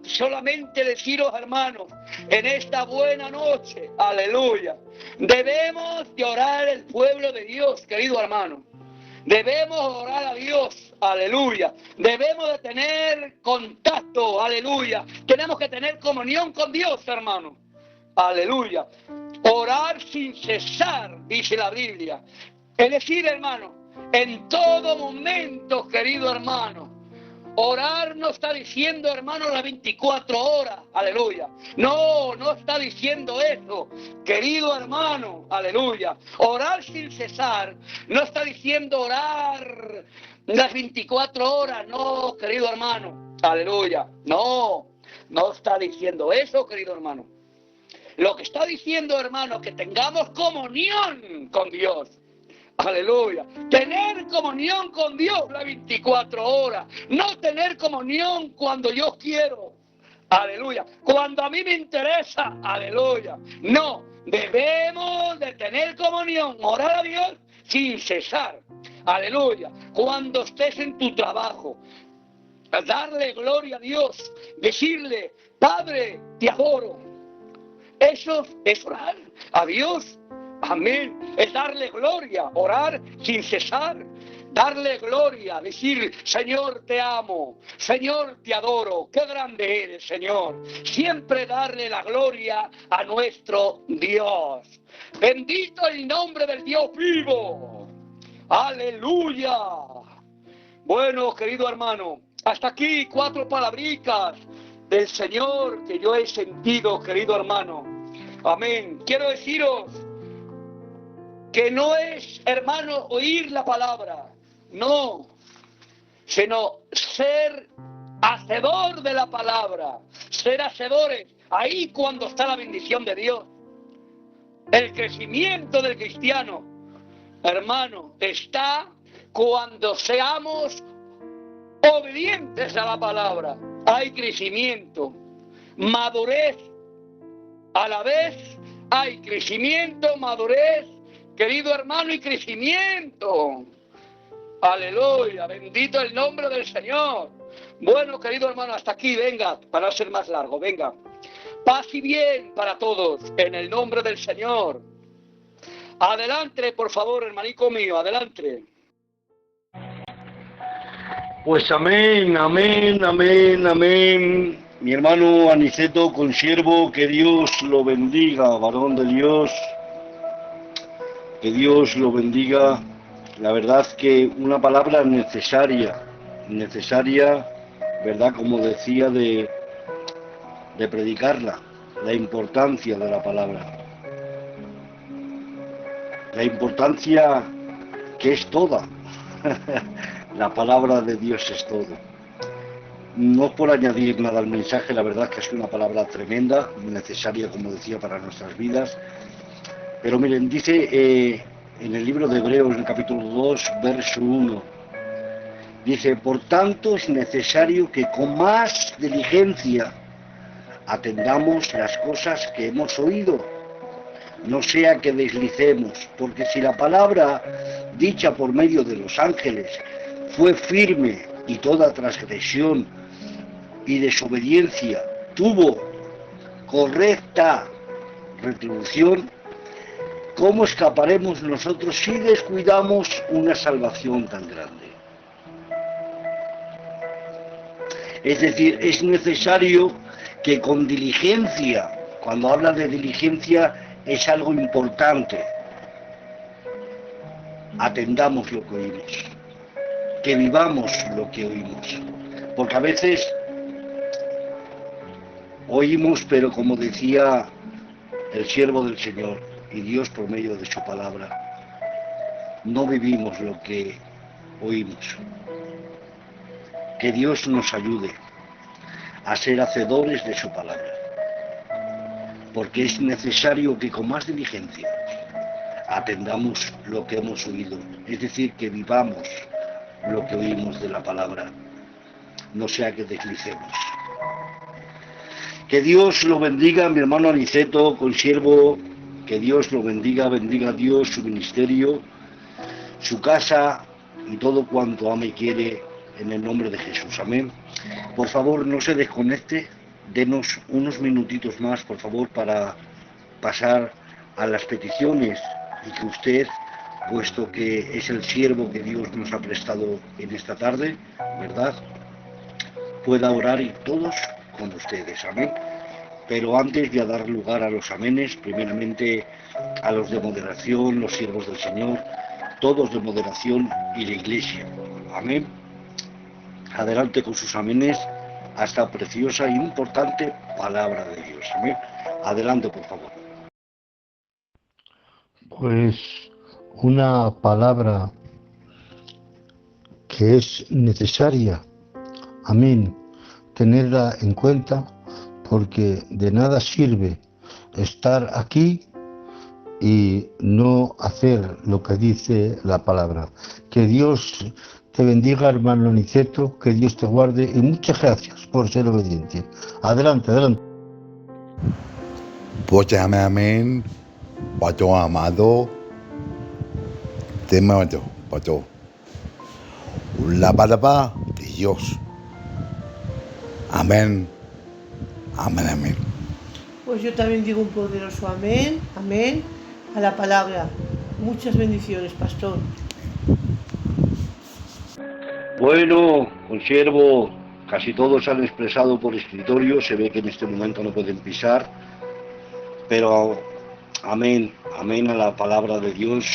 [SPEAKER 2] solamente deciros, hermanos, en esta buena noche, aleluya, debemos de orar el pueblo de Dios, querido hermano. Debemos orar a Dios, aleluya. Debemos de tener contacto, aleluya. Tenemos que tener comunión con Dios, hermano. Aleluya. Orar sin cesar, dice la Biblia. Es decir, hermano, en todo momento, querido hermano. Orar no está diciendo, hermano, las 24 horas, aleluya. No está diciendo eso, querido hermano, aleluya. Orar sin cesar no está diciendo orar las 24 horas, no, querido hermano, aleluya. No está diciendo eso, querido hermano. Lo que está diciendo, hermano, que tengamos comunión con Dios. Aleluya. Tener comunión con Dios las 24 horas. No tener comunión cuando yo quiero. Aleluya. Cuando a mí me interesa. Aleluya. No. Debemos de tener comunión. Orar a Dios sin cesar. Aleluya. Cuando estés en tu trabajo. Darle gloria a Dios. Decirle, Padre, te adoro. Eso es orar a Dios. Amén. Es darle gloria, orar sin cesar, darle gloria, decir, Señor, te amo, Señor, te adoro, qué grande eres, Señor. Siempre darle la gloria a nuestro Dios. Bendito el nombre del Dios vivo. Aleluya. Bueno, querido hermano, hasta aquí 4 palabritas del Señor que yo he sentido, querido hermano. Amén. Quiero deciros que no es, hermano, oír la palabra, no, sino ser hacedor de la palabra, ser hacedores, ahí cuando está la bendición de Dios. El crecimiento del cristiano, hermano, está cuando seamos obedientes a la palabra. Hay crecimiento, madurez, a la vez hay crecimiento, madurez, querido hermano, y crecimiento. Aleluya, bendito el nombre del Señor. Bueno, querido hermano, hasta aquí, venga, para no ser más largo, venga. Paz y bien para todos, en el nombre del Señor. Adelante, por favor, hermanito mío, adelante.
[SPEAKER 1] Pues amén, amén, amén, amén. Mi hermano Aniceto, consiervo, que Dios lo bendiga, varón de Dios. Que Dios lo bendiga. La verdad que una palabra necesaria, ¿verdad? Como decía, de predicarla, la importancia de la palabra. La importancia que es toda. La palabra de Dios es todo. No por añadir nada al mensaje, la verdad que es una palabra tremenda, necesaria, como decía, para nuestras vidas. Pero miren, dice en el libro de Hebreos, en el capítulo 2, verso 1, dice, por tanto es necesario que con más diligencia atendamos las cosas que hemos oído, no sea que deslicemos, porque si la palabra dicha por medio de los ángeles fue firme y toda transgresión y desobediencia tuvo correcta retribución, ¿cómo escaparemos nosotros si descuidamos una salvación tan grande? Es decir, es necesario que con diligencia, cuando habla de diligencia es algo importante, atendamos lo que oímos, que vivamos lo que oímos, porque a veces oímos, pero como decía el siervo del Señor y Dios por medio de su palabra, no vivimos lo que oímos. Que Dios nos ayude a ser hacedores de su palabra, porque es necesario que con más diligencia atendamos lo que hemos oído, es decir, que vivamos lo que oímos de la palabra, no sea que deslicemos. Que Dios lo bendiga, mi hermano Aniceto, consiervo, que Dios lo bendiga, bendiga a Dios su ministerio, su casa y todo cuanto ama y quiere, en el nombre de Jesús, amén. Por favor, no se desconecte, denos unos minutitos más, por favor, para pasar a las peticiones y que usted, puesto que es el siervo que Dios nos ha prestado en esta tarde, ¿verdad?, pueda orar y todos con ustedes, amén. Pero antes de dar lugar a los amenes, primeramente a los de moderación, los siervos del Señor, todos de moderación y la Iglesia, amén. Adelante con sus amenes a esta preciosa e importante palabra de Dios, amén. Adelante, por favor.
[SPEAKER 3] Pues una palabra que es necesaria, amén, tenerla en cuenta, porque de nada sirve estar aquí y no hacer lo que dice la palabra. Que Dios te bendiga, hermano Aniceto, que Dios te guarde y muchas gracias por ser obediente. Adelante, adelante.
[SPEAKER 4] Pues amén, Pato amado, te mando, Pato. La palabra de Dios. Amén, amén, amén.
[SPEAKER 5] Pues yo también digo un poderoso amén, amén, a la palabra. Muchas bendiciones, pastor.
[SPEAKER 1] Bueno, consiervo, casi todos han expresado por escritorio, se ve que en este momento no pueden pisar, pero amén, amén a la palabra de Dios,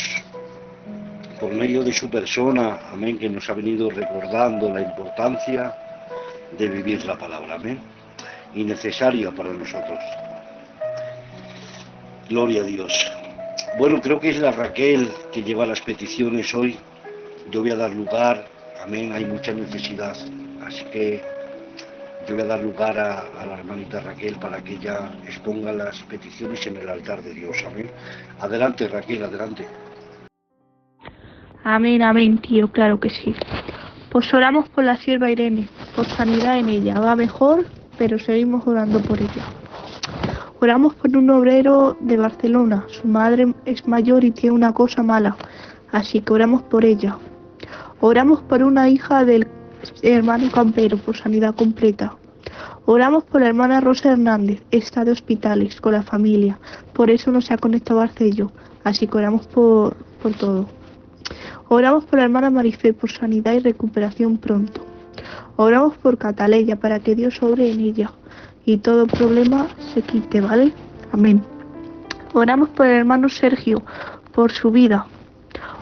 [SPEAKER 1] por medio de su persona, amén, que nos ha venido recordando la importancia de vivir la palabra, amén, y necesaria para nosotros. Gloria a Dios. Bueno, creo que es la Raquel que lleva las peticiones hoy. Yo voy a dar lugar, amén, hay mucha necesidad, así que yo voy a dar lugar a la hermanita Raquel para que ella exponga las peticiones en el altar de Dios, amén. Adelante, Raquel, adelante.
[SPEAKER 6] Amén, amén, tío, claro que sí. Pues oramos por la sierva Irene, por sanidad en ella. Va mejor, pero seguimos orando por ella. Oramos por un obrero de Barcelona. Su madre es mayor y tiene una cosa mala, así que oramos por ella. Oramos por una hija del hermano Campero, por sanidad completa. Oramos por la hermana Rosa Hernández, está de hospitales con la familia, por eso no se ha conectado al sello, así que oramos por todo. Oramos por la hermana Marifé, por sanidad y recuperación pronto. Oramos por Cataleya, para que Dios obre en ella y todo problema se quite, ¿vale? Amén. Oramos por el hermano Sergio, por su vida.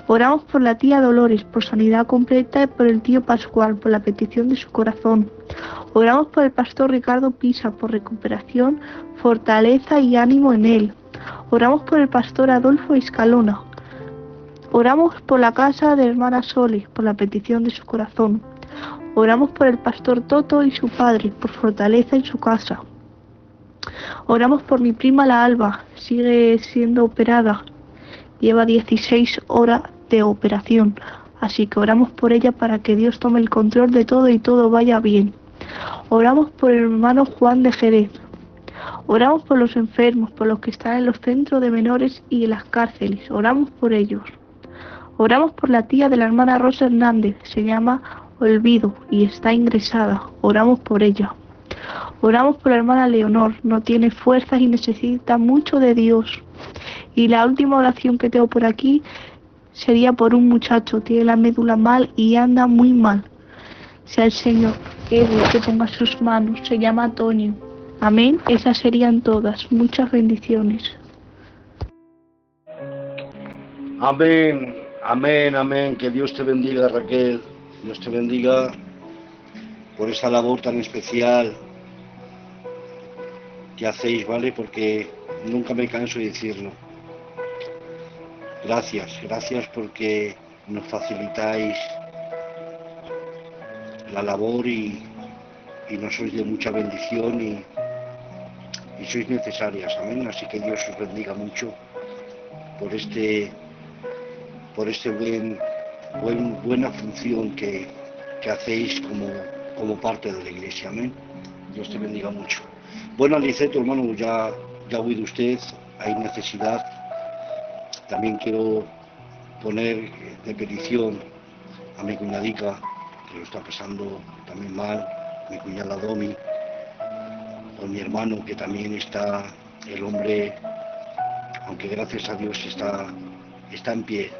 [SPEAKER 6] Oramos por la tía Dolores, por sanidad completa, y por el tío Pascual, por la petición de su corazón. Oramos por el pastor Ricardo Pisa, por recuperación, fortaleza y ánimo en él. Oramos por el pastor Adolfo Escalona. Oramos por la casa de hermana Sole, por la petición de su corazón. Oramos por el pastor Toto y su padre, por fortaleza en su casa. Oramos por mi prima la Alba, sigue siendo operada Lleva 16 horas de operación, así que oramos por ella para que Dios tome el control de todo y todo vaya bien. Oramos por el hermano Juan de Jerez. Oramos por los enfermos, por los que están en los centros de menores y en las cárceles. Oramos por ellos. Oramos por la tía de la hermana Rosa Hernández. Se llama Olvido y está ingresada. Oramos por ella. Oramos por la hermana Leonor. No tiene fuerzas y necesita mucho de Dios. Y la última oración que tengo por aquí sería por un muchacho. Tiene la médula mal y anda muy mal. Sea el Señor que ponga sus manos. Se llama Antonio. Amén. Esas serían todas. Muchas bendiciones.
[SPEAKER 1] Amén, amén, amén. Que Dios te bendiga, Raquel. Dios te bendiga por esa labor tan especial que hacéis, ¿vale? Porque nunca me canso de decirlo. Gracias porque nos facilitáis la labor y nos sois de mucha bendición y sois necesarias, amén. Así que Dios os bendiga mucho por buena función que hacéis como parte de la iglesia, amén. Dios te bendiga mucho. Bueno, Aniceto, hermano, ya ha oído usted, hay necesidad. También quiero poner de petición a mi cuñadica, que lo está pasando también mal, mi cuñada Domi, con mi hermano, que también está, el hombre, aunque gracias a Dios está en pie,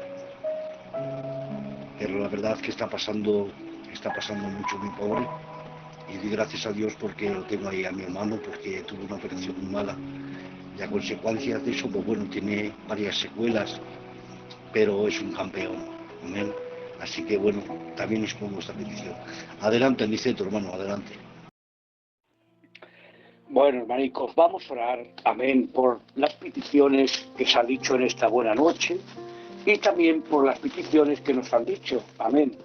[SPEAKER 1] pero la verdad que está pasando mucho, mi pobre, y doy gracias a Dios porque lo tengo ahí a mi hermano, porque tuvo una operación muy mala, y a consecuencias de eso, pues bueno, tiene varias secuelas, pero es un campeón, amén. Así que bueno, también os pongo esta petición. Adelante, Aniceto, hermano, adelante.
[SPEAKER 2] Bueno, hermanicos, vamos a orar, amén, por las peticiones que se han dicho en esta buena noche y también por las peticiones que nos han dicho, amén.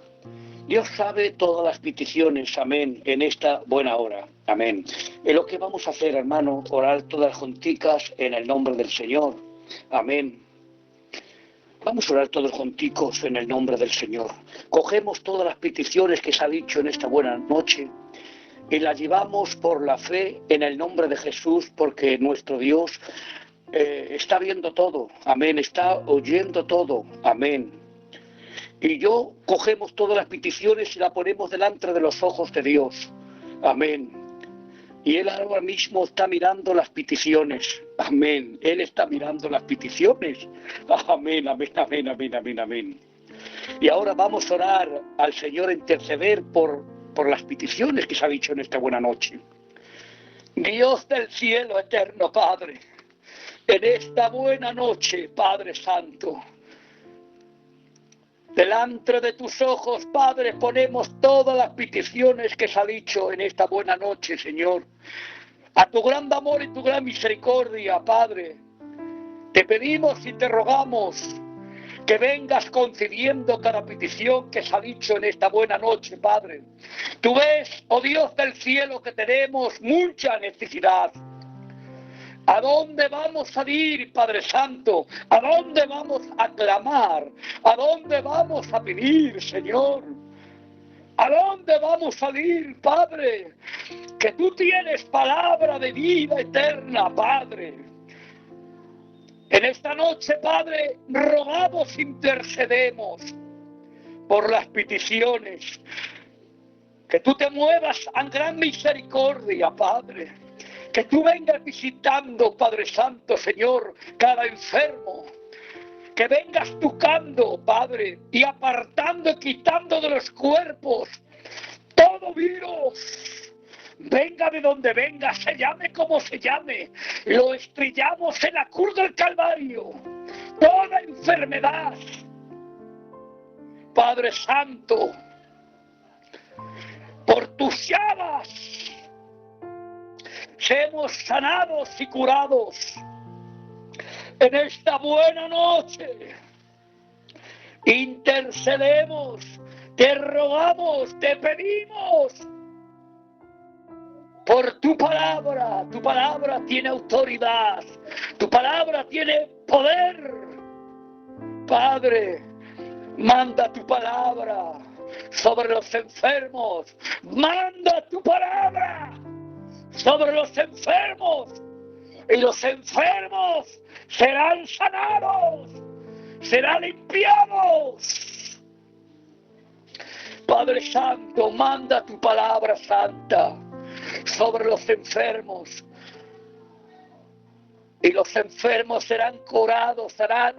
[SPEAKER 2] Dios sabe todas las peticiones, amén, en esta buena hora, amén. Es lo que vamos a hacer, hermano, orar todas junticas en el nombre del Señor, amén. Vamos a orar todos junticos en el nombre del Señor. Cogemos todas las peticiones que se ha dicho en esta buena noche y las llevamos por la fe en el nombre de Jesús, porque nuestro Dios está viendo todo, amén, está oyendo todo, amén. Y cogemos todas las peticiones y las ponemos delante de los ojos de Dios, amén. Y Él ahora mismo está mirando las peticiones, amén. Él está mirando las peticiones, amén, amén, amén, amén, amén, amén. Y ahora vamos a orar al Señor, a interceder por las peticiones que se ha dicho en esta buena noche. Dios del cielo eterno, Padre, en esta buena noche, Padre Santo, delante de tus ojos, Padre, ponemos todas las peticiones que se ha dicho en esta buena noche, Señor. A tu gran amor y tu gran misericordia, Padre, te pedimos y te rogamos que vengas concediendo cada petición que se ha dicho en esta buena noche, Padre. Tú ves, oh Dios del cielo, que tenemos mucha necesidad. ¿A dónde vamos a ir, Padre Santo? ¿A dónde vamos a clamar? ¿A dónde vamos a pedir, Señor? ¿A dónde vamos a ir, Padre? Que tú tienes palabra de vida eterna, Padre. En esta noche, Padre, rogamos, intercedemos por las peticiones. Que tú te muevas en gran misericordia, Padre. Que tú vengas visitando, Padre Santo, Señor, cada enfermo. Que vengas tocando, Padre, y apartando, quitando de los cuerpos todo virus. Venga de donde venga, se llame como se llame, lo estrellamos en la cruz del Calvario. Toda enfermedad, Padre Santo, por tus llagas, seamos sanados y curados. En esta buena noche, intercedemos, te rogamos, te pedimos por tu palabra tiene autoridad, tu palabra tiene poder, Padre, manda tu palabra sobre los enfermos. Manda tu palabra sobre los enfermos. Y los enfermos serán sanados, serán limpiados. Padre Santo, manda tu palabra santa sobre los enfermos. Y los enfermos serán curados, serán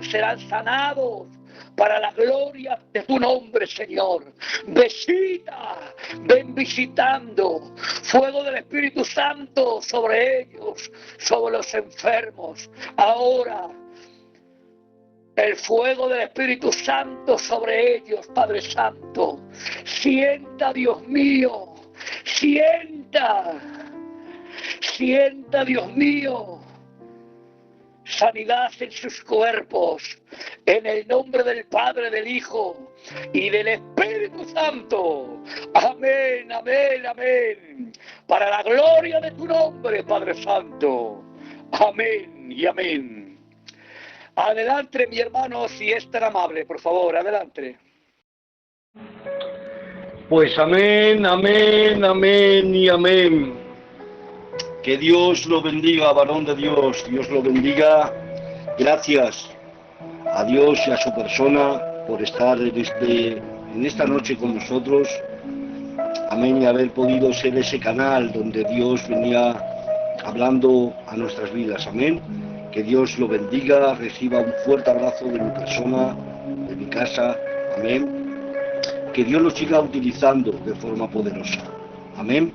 [SPEAKER 2] sanados para la gloria de tu nombre, Señor. Ven visitando, fuego del Espíritu Santo sobre ellos, sobre los enfermos. Ahora, el fuego del Espíritu Santo sobre ellos, Padre Santo. Sienta, Dios mío, sienta, Dios mío, sanidad en sus cuerpos, en el nombre del Padre, del Hijo y del Espíritu Santo. Amén, amén, amén. Para la gloria de tu nombre, Padre Santo. Amén y amén. Adelante, mi hermano, si es tan amable, por favor, adelante.
[SPEAKER 1] Pues amén, amén, amén y amén. Que Dios lo bendiga, varón de Dios, Dios lo bendiga. Gracias a Dios y a su persona por estar en esta noche con nosotros. Amén, y haber podido ser ese canal donde Dios venía hablando a nuestras vidas. Amén. Que Dios lo bendiga, reciba un fuerte abrazo de mi persona, de mi casa. Amén. Que Dios lo siga utilizando de forma poderosa. Amén.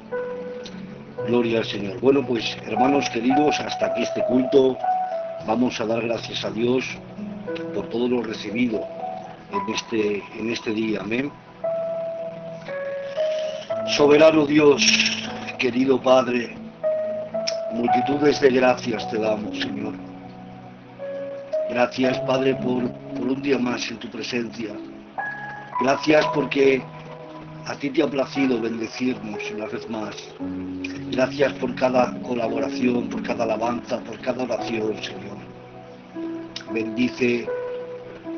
[SPEAKER 1] Gloria al Señor. Bueno, pues hermanos queridos, hasta aquí este culto. Vamos a dar gracias a Dios por todo lo recibido en este día. Amén. Soberano Dios, querido Padre, multitudes de gracias te damos, Señor. Gracias, Padre, por un día más en tu presencia. Gracias porque a ti te ha placido bendecirnos una vez más. Gracias por cada colaboración, por cada alabanza, por cada oración, Señor. Bendice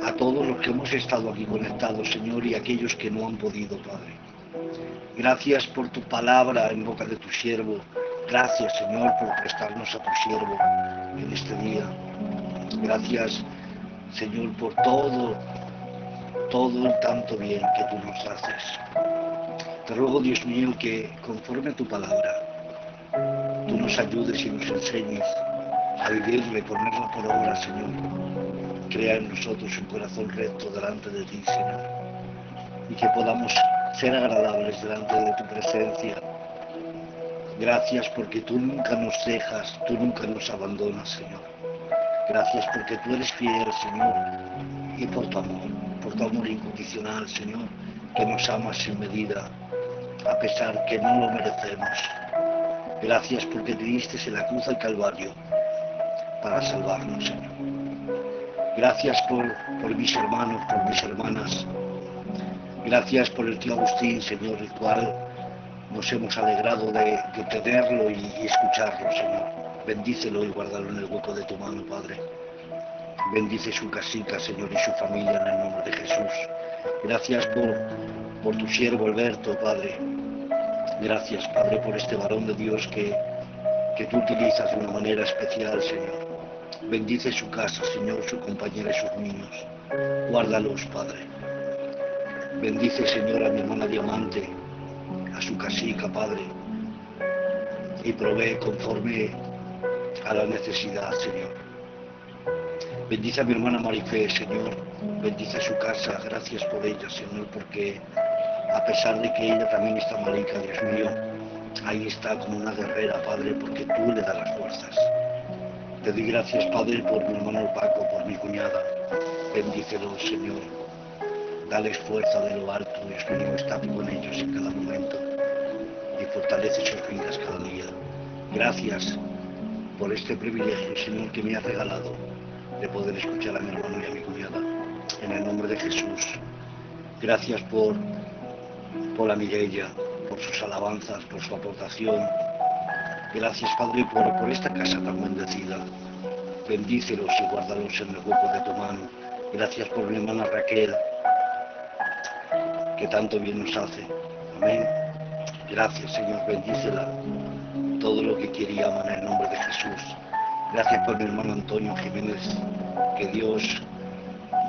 [SPEAKER 1] a todos los que hemos estado aquí conectados, Señor, y a aquellos que no han podido, Padre. Gracias por tu palabra en boca de tu siervo. Gracias, Señor, por prestarnos a tu siervo en este día. Gracias, Señor, por todo el tanto bien que tú nos haces. Te ruego, Dios mío, que conforme a tu palabra, tú nos ayudes y nos enseñes a vivirla y ponerla por obra, Señor. Crea en nosotros un corazón recto delante de ti, Señor. Y que podamos ser agradables delante de tu presencia. Gracias porque tú nunca nos dejas, tú nunca nos abandonas, Señor. Gracias porque tú eres fiel, Señor. Y por tu amor incondicional, Señor, que nos amas sin medida, a pesar que no lo merecemos. Gracias porque te diste en la cruz al Calvario para salvarnos, Señor. Gracias por mis hermanos, por mis hermanas. Gracias por el tío Agustín, Señor, el cual nos hemos alegrado de tenerlo y escucharlo, Señor. Bendícelo y guárdalo en el hueco de tu mano, Padre. Bendice su casita, Señor, y su familia en el nombre de Jesús. Gracias por tu siervo Alberto, Padre. Gracias, Padre, por este varón de Dios que tú utilizas de una manera especial, Señor. Bendice su casa, Señor, su compañera y sus niños. Guárdalos, Padre. Bendice, Señor, a mi hermana Diamante, a su casica, Padre. Y provee conforme a la necesidad, Señor. Bendice a mi hermana Marifé, Señor. Bendice su casa. Gracias por ella, Señor, porque a pesar de que ella también está malita, Dios mío, ahí está como una guerrera, Padre, porque tú le das las fuerzas. Te doy gracias, Padre, por mi hermano Paco, por mi cuñada. Bendícelos, Señor. Dales fuerza de lo alto, Dios mío, está con ellos en cada momento y fortalece sus vidas cada día. Gracias por este privilegio, Señor, que me has regalado de poder escuchar a mi hermano y a mi cuñada. En el nombre de Jesús. Gracias por la Mireia, por sus alabanzas, por su aportación. Gracias, Padre, por esta casa tan bendecida. Bendícelos y guárdalos en el hueco de tu mano. Gracias por mi hermana Raquel, que tanto bien nos hace. Amén. Gracias, Señor, bendícela. Todo lo que quiere y ama en el nombre de Jesús. Gracias por mi hermano Antonio Jiménez. Que Dios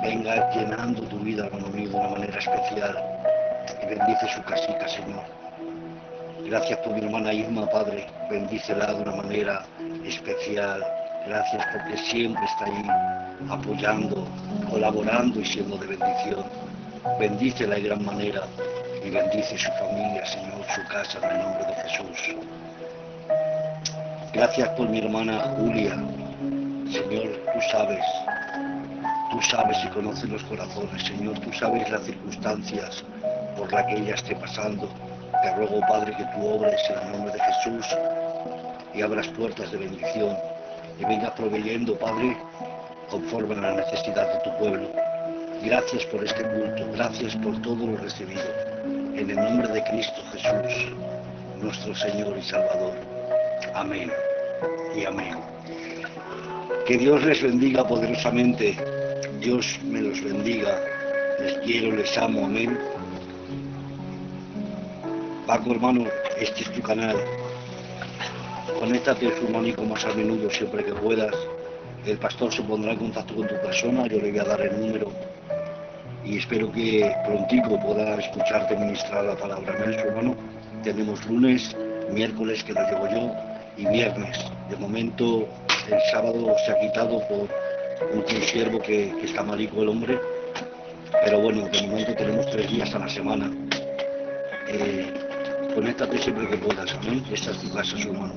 [SPEAKER 1] venga llenando tu vida, hermano mío, de una manera especial. Y bendice su casica, Señor. Gracias por mi hermana Irma, Padre. Bendícela de una manera especial. Gracias porque siempre está ahí apoyando, colaborando y siendo de bendición. Bendícela de gran manera y bendice su familia, Señor, su casa, en el nombre de Jesús. Gracias por mi hermana Julia. Señor, tú sabes y conoces los corazones. Señor, tú sabes las circunstancias por las que ella esté pasando. Te ruego, Padre, que tú obres en el nombre de Jesús y abras puertas de bendición y vengas proveyendo, Padre, conforme a la necesidad de tu pueblo. Gracias por este culto, gracias por todo lo recibido. En el nombre de Cristo Jesús, nuestro Señor y Salvador. Amén y amén. Que Dios les bendiga poderosamente. Dios me los bendiga. Les quiero, les amo. Amén. Paco, hermano, este es tu canal. Conéctate, hermanico, más a menudo siempre que puedas. El pastor se pondrá en contacto con tu persona. Yo le voy a dar el número. Y espero que prontico pueda escucharte ministrar la palabra. Amén, hermano. Tenemos lunes, miércoles, que lo llevo yo, y viernes. De momento, el sábado se ha quitado por un consiervo que está malico el hombre. Pero bueno, de momento tenemos 3 días a la semana. Conéctate siempre que puedas, amén. Esta es tu casa, su hermano.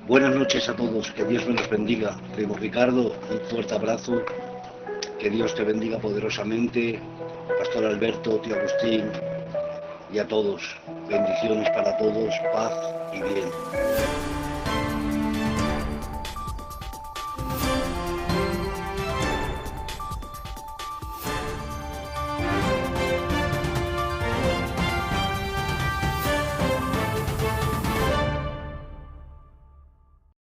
[SPEAKER 1] Buenas noches a todos, que Dios me los bendiga. Primo Ricardo, un fuerte abrazo. Que Dios te bendiga poderosamente. Pastor Alberto, tío Agustín, y a todos. Bendiciones para todos, paz y bien.